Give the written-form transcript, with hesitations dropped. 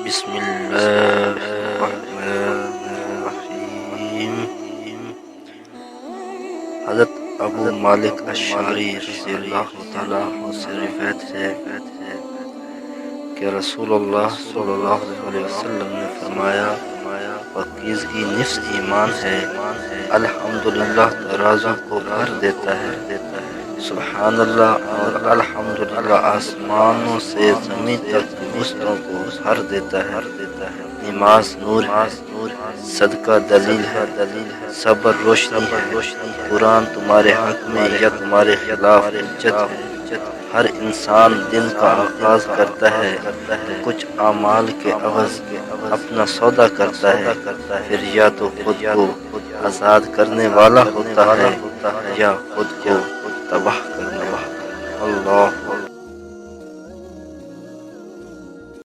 بسم الله الرحمن الرحیم۔ حضرت ابو مالک اشعری رضی اللہ تعالیٰ عنہ سے روایت ہے کہ رسول اللہ صلی اللہ علیہ وسلم نے فرمایا، پاکیزگی نفس ایمان ہے، الحمدللہ ترازو کو بھر دیتا ہے، سبحان اللہ اور الحمدللہ آسمانوں سے زمین تک گستروں کو بھر دیتا ہے۔ نماز نور ہے، صدقہ دلیل ہے، صبر روشنی ہے، قرآن تمہارے حق میں یا تمہارے خلاف حجت ہے۔ ہر انسان دن کا آغاز کرتا ہے تو کچھ اعمال کے عوض اپنا سودا کرتا ہے، پھر یا تو خود کو آزاد کرنے والا ہوتا ہے یا خود کو تباہ کرنے والا۔ اللہ